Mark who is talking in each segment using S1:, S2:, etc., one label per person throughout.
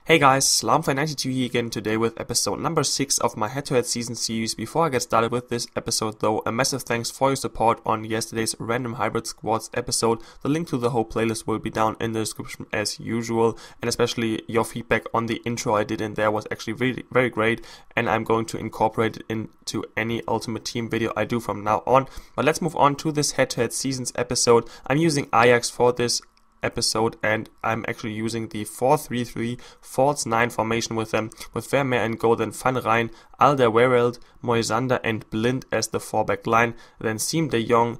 S1: Hey guys, Slamfly92 here again today with episode number 6 of my head-to-head season series. Before I get started with this episode though, a massive thanks for your support on yesterday's Random Hybrid Squads episode. The link to the whole playlist will be down in the description as usual, and especially your feedback on the intro I did in there was actually really very great, and I'm going to incorporate it into any Ultimate Team video I do from now on. But let's move on to this head-to-head seasons episode. I'm using Ajax for this episode, and I'm actually using the 4-3-3 false 9 formation with them, with Vermeer and goal, then Van Rijn, Alderweireld, Moisander and Blind as the 4-back line, then Siem de Jong,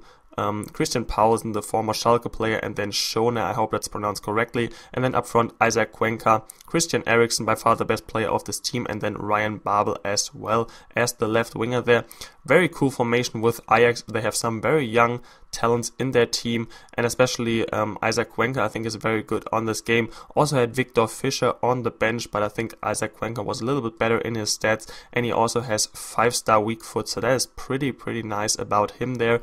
S1: Christian Paulsen, the former Schalke player, and then Schone, I hope that's pronounced correctly, and then up front Isaac Cuenca, Christian Eriksen, by far the best player of this team, and then Ryan Babel as well as the left winger there. Very cool formation with Ajax. They have some very young talents in their team, and especially Isaac Cuenca I think is very good on this game. Also had Victor Fischer on the bench, but I think Isaac Cuenca was a little bit better in his stats, and he also has 5-star weak foot, so that is pretty nice about him there.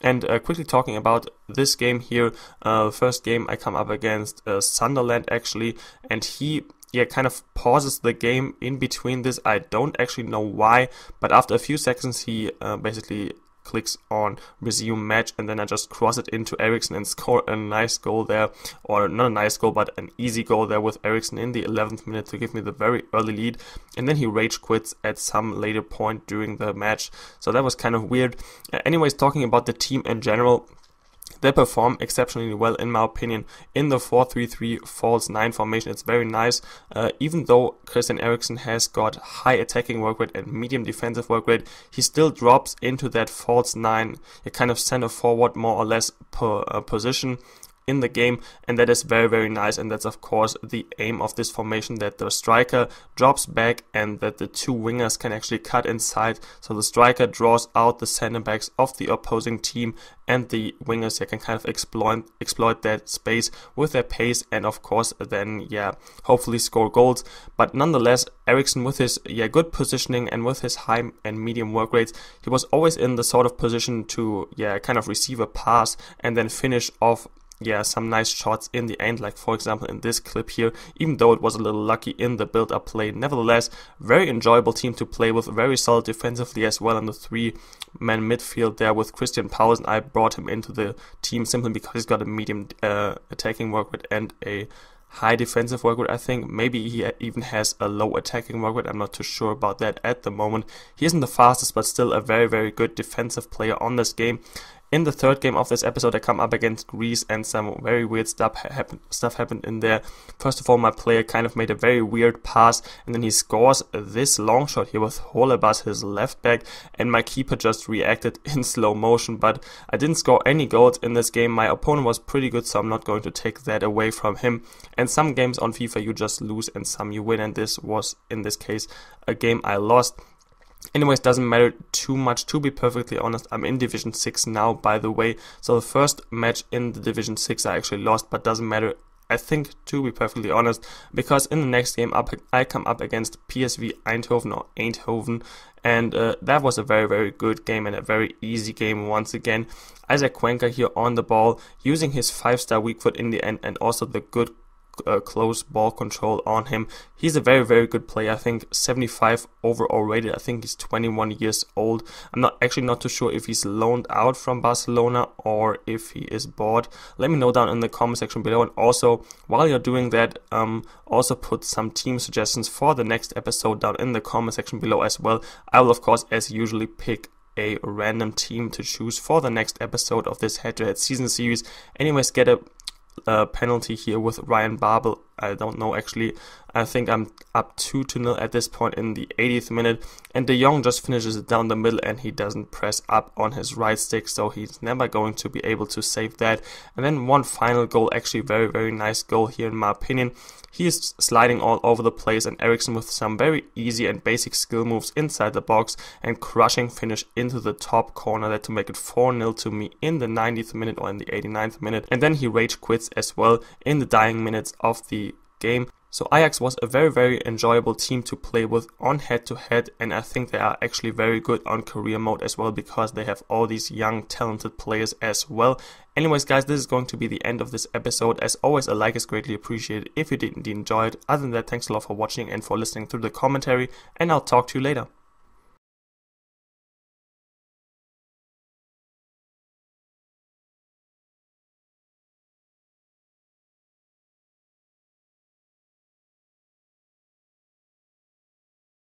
S1: And quickly talking about this game here, first game I come up against Sunderland actually, and he kind of pauses the game in between this. I don't actually know why, but after a few seconds he basically clicks on resume match, and then I just cross it into Eriksen and score a nice goal there, or not a nice goal but an easy goal there with Eriksen in the 11th minute to give me the very early lead, and then he rage quits at some later point during the match, so that was kind of weird. Anyways, talking about the team in general, they perform exceptionally well in my opinion in the 4-3-3 false 9 formation. It's very nice, even though Christian Eriksen has got high attacking work rate and medium defensive work rate, he still drops into that false 9, a kind of center forward more or less per position in the game, and that is very nice. And that's of course the aim of this formation, that the striker drops back and that the two wingers can actually cut inside, so the striker draws out the center backs of the opposing team, and the wingers can kind of exploit that space with their pace, and of course then hopefully score goals. But nonetheless, Eriksen with his good positioning and with his high and medium work rates, he was always in the sort of position to kind of receive a pass and then finish off some nice shots in the end, like for example in this clip here, even though it was a little lucky in the build-up play. Nevertheless, very enjoyable team to play with, very solid defensively as well in the 3-man midfield there with Christian Paulsen. I brought him into the team simply because he's got a medium attacking work rate and a high defensive work rate. I think maybe he even has a low attacking work rate. I'm not too sure about that at the moment. He isn't the fastest, but still a very good defensive player on this game. In the third game of this episode, I come up against Greece, and some very weird stuff happened in there. First of all, my player kind of made a very weird pass, and then he scores this long shot here with Holebas, his left back, and my keeper just reacted in slow motion. But I didn't score any goals in this game. My opponent was pretty good, so I'm not going to take that away from him. And some games on FIFA you just lose and some you win, and this was, in this case, a game I lost. Anyways, doesn't matter too much, to be perfectly honest. I'm in Division 6 now, by the way, so the first match in the Division 6 I actually lost, but doesn't matter, I think, to be perfectly honest, because in the next game I come up against PSV Eindhoven, and that was a very good game and a very easy game once again. Isaac Cuenca here on the ball, using his 5-star weak foot in the end, and also the good close ball control on him. He's a very good player. I think 75 overall rated. I think he's 21 years old. I'm not too sure if he's loaned out from Barcelona or if he is bought. Let me know down in the comment section below, and also while you're doing that, also put some team suggestions for the next episode down in the comment section below as well. I will of course as usually pick a random team to choose for the next episode of this head-to-head season series. Anyways, get a penalty here with Ryan Babel. I don't know actually. I think I'm up 2-0 at this point in the 80th minute, and De Jong just finishes it down the middle, and he doesn't press up on his right stick, so he's never going to be able to save that. And then one final goal, actually very nice goal here in my opinion. He is sliding all over the place, and Eriksen with some very easy and basic skill moves inside the box and crushing finish into the top corner there to make it 4-0 to me in the 90th minute or in the 89th minute. And then he rage quits as well in the dying minutes of the game. So Ajax was a very enjoyable team to play with on head-to-head, and I think they are actually very good on career mode as well because they have all these young talented players as well. Anyways guys, this is going to be the end of this episode. As always, a like is greatly appreciated if you did indeed enjoy it. Other than that, thanks a lot for watching and for listening through the commentary, and I'll talk to you later.